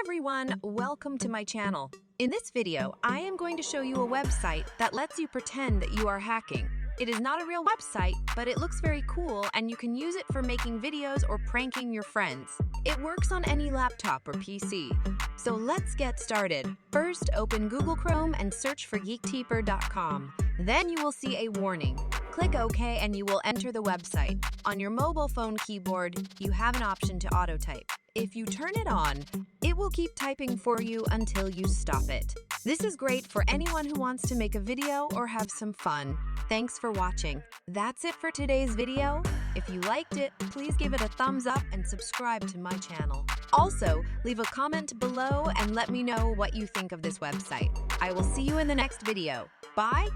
everyone, welcome to my channel. In this video, I am going to show you a website that lets you pretend that you are hacking. It is not a real website, but it looks very cool and you can use it for making videos or pranking your friends. It works on any laptop or PC. So let's get started. First, open Google Chrome and search for GeekTyper.com. Then you will see a warning. Click OK and you will enter the website. On your mobile phone keyboard, you have an option to auto-type. If you turn it on, it will keep typing for you until you stop it. This is great for anyone who wants to make a video or have some fun. Thanks for watching. That's it for today's video. If you liked it, please give it a thumbs up and subscribe to my channel. Also, leave a comment below and let me know what you think of this website. I will see you in the next video. Bye!